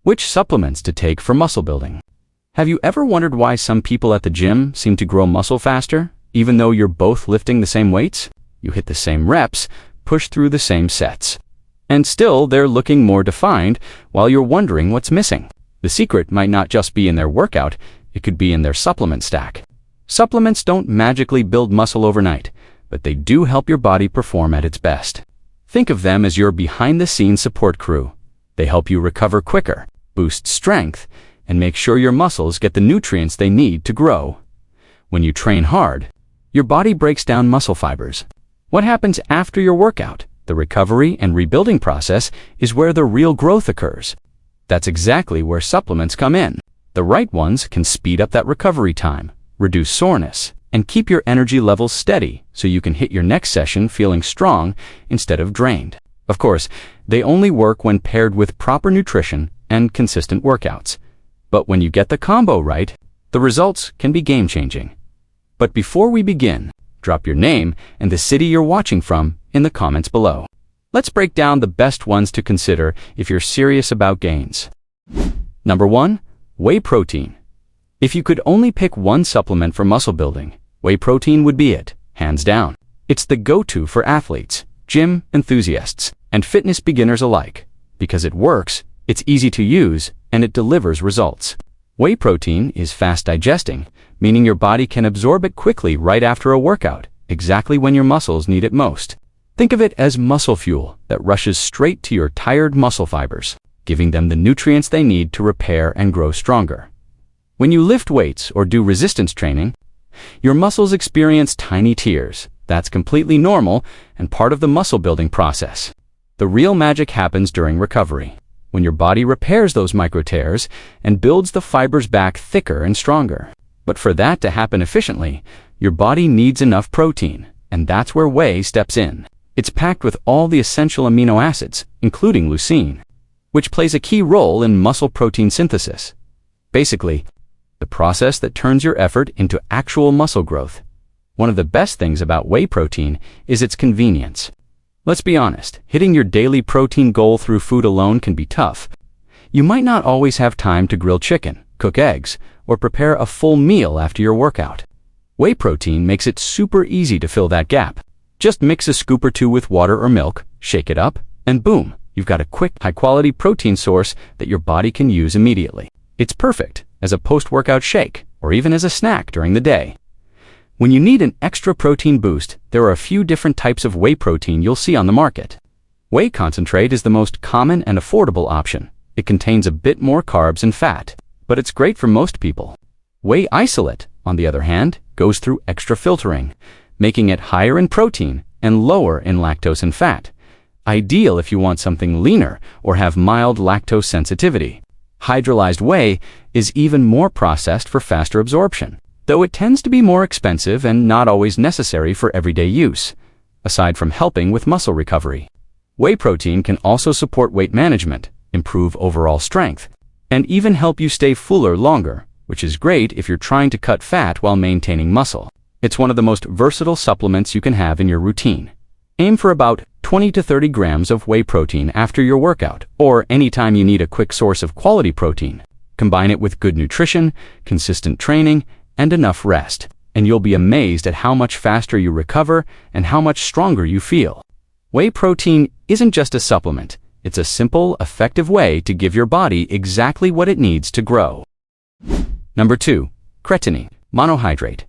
Which supplements to take for muscle building? Have you ever wondered why some people at the gym seem to grow muscle faster, even though you're both lifting the same weights? You hit the same reps, push through the same sets. And still, they're looking more defined while you're wondering what's missing. The secret might not just be in their workout, it could be in their supplement stack. Supplements don't magically build muscle overnight, but they do help your body perform at its best. Think of them as your behind-the-scenes support crew. They help you recover quicker, boost strength, and make sure your muscles get the nutrients they need to grow. When you train hard, your body breaks down muscle fibers. What happens after your workout? The recovery and rebuilding process is where the real growth occurs. That's exactly where supplements come in. The right ones can speed up that recovery time, reduce soreness, and keep your energy levels steady so you can hit your next session feeling strong instead of drained. Of course, they only work when paired with proper nutrition and consistent workouts. But when you get the combo right, the results can be game-changing. But before we begin, drop your name and the city you're watching from in the comments below. Let's break down the best ones to consider if you're serious about gains. Number 1. Whey protein. If you could only pick one supplement for muscle building, whey protein would be it, hands down. It's the go-to for athletes, gym enthusiasts, and fitness beginners alike. Because it works, it's easy to use, and it delivers results. Whey protein is fast digesting, meaning your body can absorb it quickly right after a workout, exactly when your muscles need it most. Think of it as muscle fuel that rushes straight to your tired muscle fibers, giving them the nutrients they need to repair and grow stronger. When you lift weights or do resistance training, your muscles experience tiny tears. That's completely normal and part of the muscle building process. The real magic happens during recovery, when your body repairs those micro tears and builds the fibers back thicker and stronger. But for that to happen efficiently, your body needs enough protein, and that's where whey steps in. It's packed with all the essential amino acids, including leucine, which plays a key role in muscle protein synthesis. Basically, the process that turns your effort into actual muscle growth. One of the best things about whey protein is its convenience. Let's be honest, hitting your daily protein goal through food alone can be tough. You might not always have time to grill chicken, cook eggs, or prepare a full meal after your workout. Whey protein makes it super easy to fill that gap. Just mix a scoop or two with water or milk, shake it up, and boom, you've got a quick, high-quality protein source that your body can use immediately. It's perfect as a post-workout shake, or even as a snack during the day. When you need an extra protein boost, there are a few different types of whey protein you'll see on the market. Whey concentrate is the most common and affordable option. It contains a bit more carbs and fat, but it's great for most people. Whey isolate, on the other hand, goes through extra filtering, making it higher in protein and lower in lactose and fat. Ideal if you want something leaner or have mild lactose sensitivity. Hydrolyzed whey is even more processed for faster absorption, though it tends to be more expensive and not always necessary for everyday use. Aside from helping with muscle recovery, whey protein can also support weight management, improve overall strength, and even help you stay fuller longer, which is great if you're trying to cut fat while maintaining muscle. It's one of the most versatile supplements you can have in your routine. Aim for about 20 to 30 grams of whey protein after your workout, or anytime you need a quick source of quality protein. Combine it with good nutrition, consistent training, and enough rest, and you'll be amazed at how much faster you recover and how much stronger you feel. Whey protein isn't just a supplement. It's a simple, effective way to give your body exactly what it needs to grow. Number 2. Creatine monohydrate.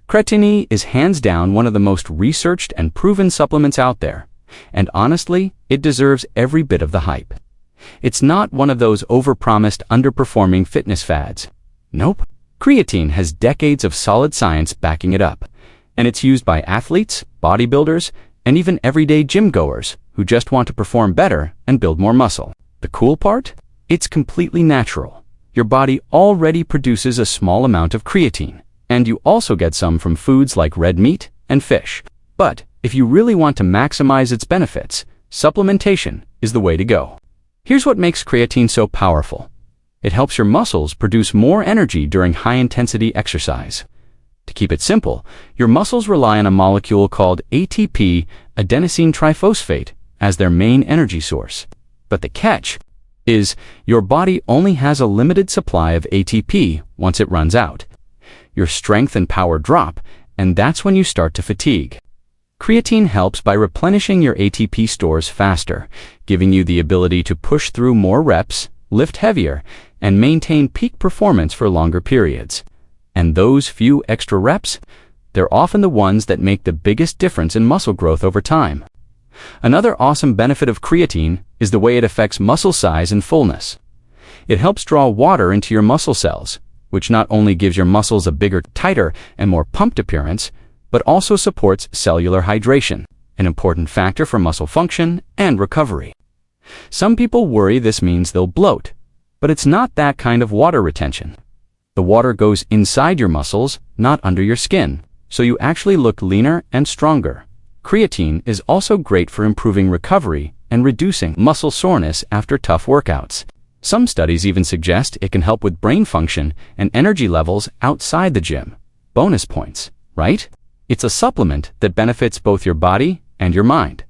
Creatine is hands down one of the most researched and proven supplements out there, and honestly, it deserves every bit of the hype. It's not one of those overpromised, underperforming fitness fads. Nope. Creatine has decades of solid science backing it up, and it's used by athletes, bodybuilders, and even everyday gym goers who just want to perform better and build more muscle. The cool part? It's completely natural. Your body already produces a small amount of creatine, and you also get some from foods like red meat and fish. But if you really want to maximize its benefits, supplementation is the way to go. Here's what makes creatine so powerful. It helps your muscles produce more energy during high-intensity exercise. To keep it simple, your muscles rely on a molecule called ATP, adenosine triphosphate, as their main energy source. But the catch? is your body only has a limited supply of ATP once it runs out. Your strength and power drop, and that's when you start to fatigue. Creatine helps by replenishing your ATP stores faster, giving you the ability to push through more reps, lift heavier, and maintain peak performance for longer periods. And those few extra reps, they're often the ones that make the biggest difference in muscle growth over time. Another awesome benefit of creatine is the way it affects muscle size and fullness. It helps draw water into your muscle cells, which not only gives your muscles a bigger, tighter, and more pumped appearance, but also supports cellular hydration, an important factor for muscle function and recovery. Some people worry this means they'll bloat, but it's not that kind of water retention. The water goes inside your muscles, not under your skin, so you actually look leaner and stronger. Creatine is also great for improving recovery and reducing muscle soreness after tough workouts. Some studies even suggest it can help with brain function and energy levels outside the gym. Bonus points, right? It's a supplement that benefits both your body and your mind.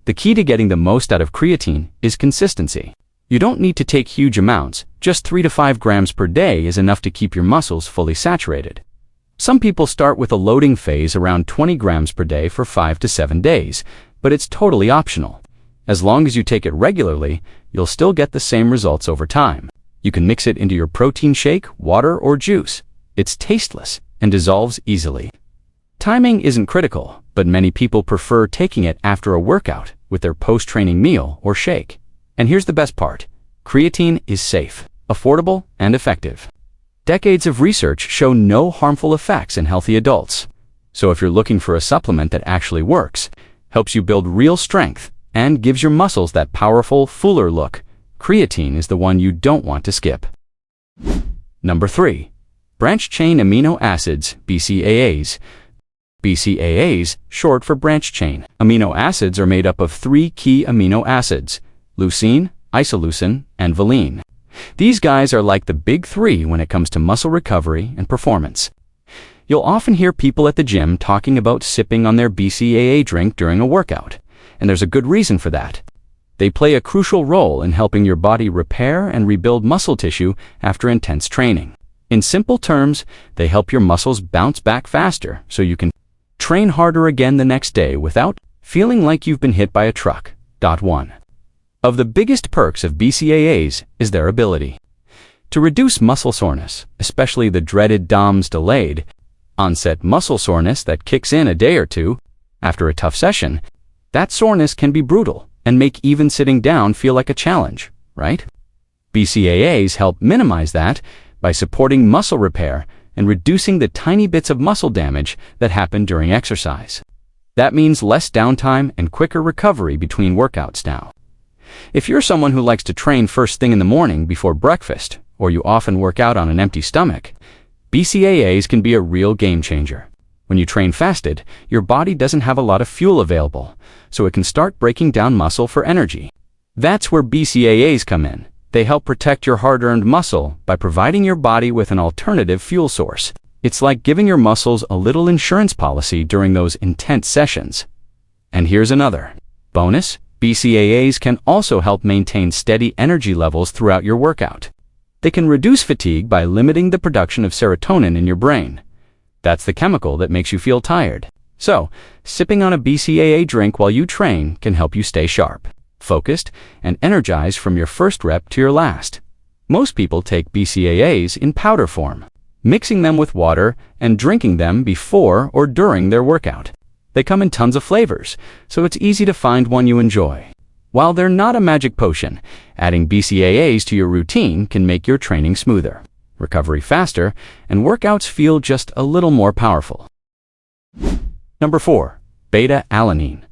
The key to getting the most out of creatine is consistency. You don't need to take huge amounts, just 3 to 5 grams per day is enough to keep your muscles fully saturated. Some people start with a loading phase around 20 grams per day for 5 to 7 days, but it's totally optional. As long as you take it regularly, you'll still get the same results over time. You can mix it into your protein shake, water, or juice. It's tasteless and dissolves easily. Timing isn't critical, but many people prefer taking it after a workout with their post-training meal or shake. And here's the best part. Creatine is safe, affordable, and effective. Decades of research show no harmful effects in healthy adults. So if you're looking for a supplement that actually works, helps you build real strength, and gives your muscles that powerful, fuller look, creatine is the one you don't want to skip. Number 3. Branched-chain amino acids, BCAAs. BCAAs, short for branched-chain. Amino acids are made up of 3 key amino acids: leucine, isoleucine, and valine. These guys are like the big 3 when it comes to muscle recovery and performance. You'll often hear people at the gym talking about sipping on their BCAA drink during a workout, and there's a good reason for that. They play a crucial role in helping your body repair and rebuild muscle tissue after intense training. In simple terms, they help your muscles bounce back faster so you can train harder again the next day without feeling like you've been hit by a truck. 1. Of the biggest perks of BCAAs is their ability to reduce muscle soreness, especially the dreaded DOMS, delayed onset muscle soreness that kicks in a day or two after a tough session. That soreness can be brutal and make even sitting down feel like a challenge, right? BCAAs help minimize that by supporting muscle repair and reducing the tiny bits of muscle damage that happen during exercise. That means less downtime and quicker recovery between workouts now. If you're someone who likes to train first thing in the morning before breakfast, or you often work out on an empty stomach, BCAAs can be a real game changer. When you train fasted, your body doesn't have a lot of fuel available, so it can start breaking down muscle for energy. That's where BCAAs come in. They help protect your hard-earned muscle by providing your body with an alternative fuel source. It's like giving your muscles a little insurance policy during those intense sessions. And here's another bonus. BCAAs can also help maintain steady energy levels throughout your workout. They can reduce fatigue by limiting the production of serotonin in your brain. That's the chemical that makes you feel tired. So, sipping on a BCAA drink while you train can help you stay sharp, focused, and energized from your first rep to your last. Most people take BCAAs in powder form, mixing them with water and drinking them before or during their workout. They come in tons of flavors, so it's easy to find one you enjoy. While they're not a magic potion, adding BCAAs to your routine can make your training smoother, recovery faster, and workouts feel just a little more powerful. Number 4. Beta-alanine.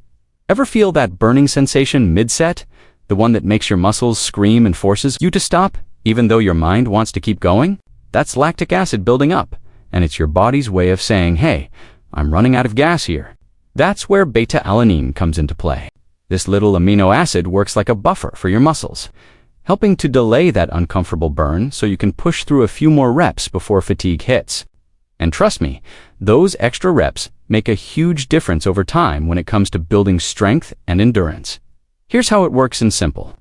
Ever feel that burning sensation mid-set? The one that makes your muscles scream and forces you to stop, even though your mind wants to keep going? That's lactic acid building up, and it's your body's way of saying, hey, I'm running out of gas here. That's where beta-alanine comes into play. This little amino acid works like a buffer for your muscles, helping to delay that uncomfortable burn so you can push through a few more reps before fatigue hits. And trust me, those extra reps make a huge difference over time when it comes to building strength and endurance. Here's how it works in simple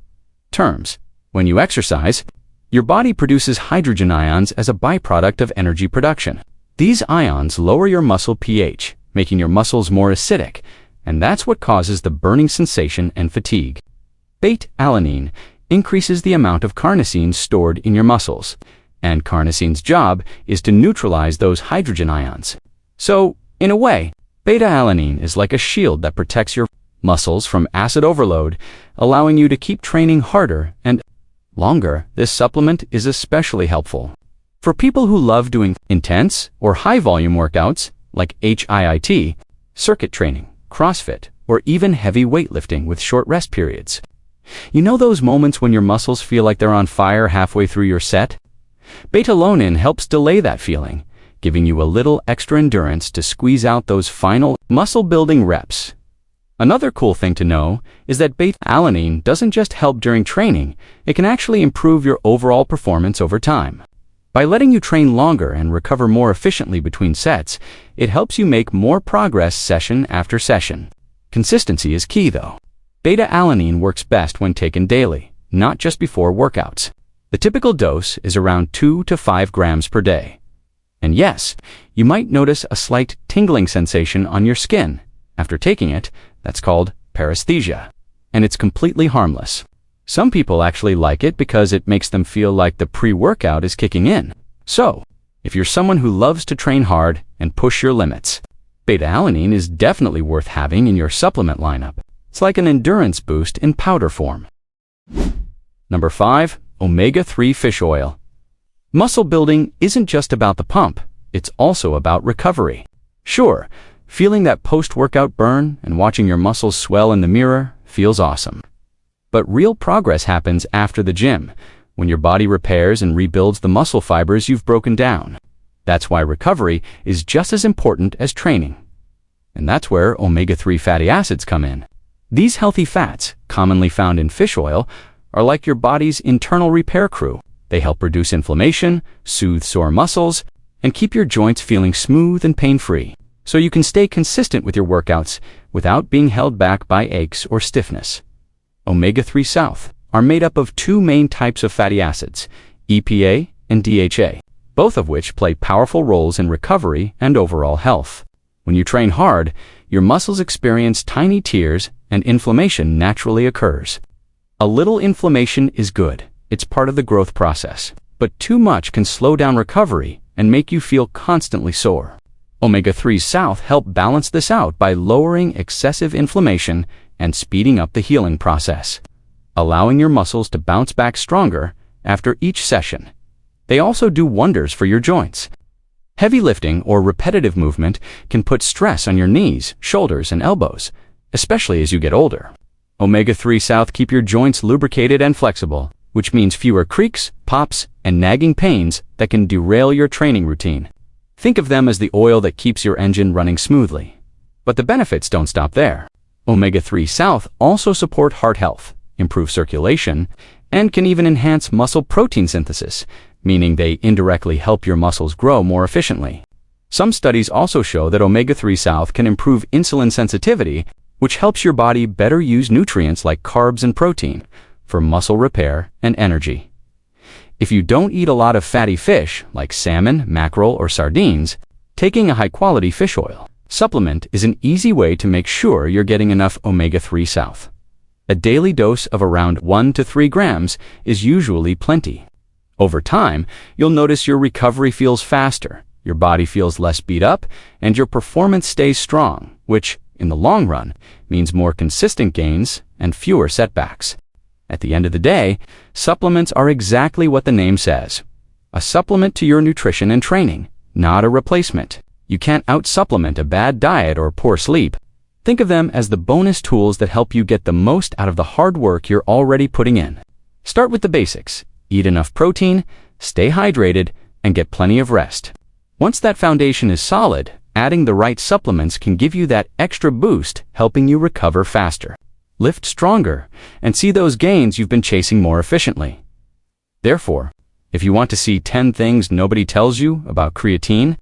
terms. When you exercise, your body produces hydrogen ions as a byproduct of energy production. These ions lower your muscle pH, making your muscles more acidic, and that's what causes the burning sensation and fatigue. Beta-alanine increases the amount of carnosine stored in your muscles, and carnosine's job is to neutralize those hydrogen ions. So, in a way, beta-alanine is like a shield that protects your muscles from acid overload, allowing you to keep training harder and longer. This supplement is especially helpful for people who love doing intense or high-volume workouts like HIIT, circuit training, CrossFit, or even heavy weightlifting with short rest periods. You know those moments when your muscles feel like they're on fire halfway through your set? Beta-alanine helps delay that feeling, giving you a little extra endurance to squeeze out those final muscle-building reps. Another cool thing to know is that beta-alanine doesn't just help during training, it can actually improve your overall performance over time. By letting you train longer and recover more efficiently between sets, it helps you make more progress session after session. Consistency is key though. Beta-alanine works best when taken daily, not just before workouts. The typical dose is around 2 to 5 grams per day. And yes, you might notice a slight tingling sensation on your skin. After taking it, that's called paresthesia, and it's completely harmless. Some people actually like it because it makes them feel like the pre-workout is kicking in. So, if you're someone who loves to train hard and push your limits, beta-alanine is definitely worth having in your supplement lineup. It's like an endurance boost in powder form. Number 5. Omega-3 fish oil. Muscle building isn't just about the pump, it's also about recovery. Sure, feeling that post-workout burn and watching your muscles swell in the mirror feels awesome. But real progress happens after the gym, when your body repairs and rebuilds the muscle fibers you've broken down. That's why recovery is just as important as training. And that's where omega-3 fatty acids come in. These healthy fats, commonly found in fish oil, are like your body's internal repair crew. They help reduce inflammation, soothe sore muscles, and keep your joints feeling smooth and pain-free, so you can stay consistent with your workouts without being held back by aches or stiffness. Omega-3 South are made up of two main types of fatty acids, EPA and DHA, both of which play powerful roles in recovery and overall health. When you train hard, your muscles experience tiny tears and inflammation naturally occurs. A little inflammation is good. It's part of the growth process. But too much can slow down recovery and make you feel constantly sore. Omega-3 South help balance this out by lowering excessive inflammation and speeding up the healing process, allowing your muscles to bounce back stronger after each session. They also do wonders for your joints. Heavy lifting or repetitive movement can put stress on your knees, shoulders, and elbows, especially as you get older. Omega-3 South keep your joints lubricated and flexible, which means fewer creaks, pops, and nagging pains that can derail your training routine. Think of them as the oil that keeps your engine running smoothly. But the benefits don't stop there. Omega-3 South also support heart health, improve circulation, and can even enhance muscle protein synthesis, meaning they indirectly help your muscles grow more efficiently. Some studies also show that omega-3 South can improve insulin sensitivity, which helps your body better use nutrients like carbs and protein for muscle repair and energy. If you don't eat a lot of fatty fish like salmon, mackerel, or sardines, taking a high-quality fish oil supplement is an easy way to make sure you're getting enough omega-3 South. A daily dose of around 1 to 3 grams is usually plenty. Over time, you'll notice your recovery feels faster, your body feels less beat up, and your performance stays strong, which, in the long run, means more consistent gains and fewer setbacks. At the end of the day, supplements are exactly what the name says: a supplement to your nutrition and training, not a replacement. You can't out-supplement a bad diet or poor sleep. Think of them as the bonus tools that help you get the most out of the hard work you're already putting in. Start with the basics. Eat enough protein, stay hydrated, and get plenty of rest. Once that foundation is solid, adding the right supplements can give you that extra boost, helping you recover faster, lift stronger, and see those gains you've been chasing more efficiently. Therefore, if you want to see 10 things nobody tells you about creatine,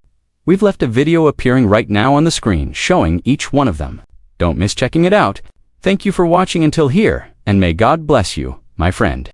we've left a video appearing right now on the screen showing each one of them. Don't miss checking it out. Thank you for watching until here, and may God bless you, my friend.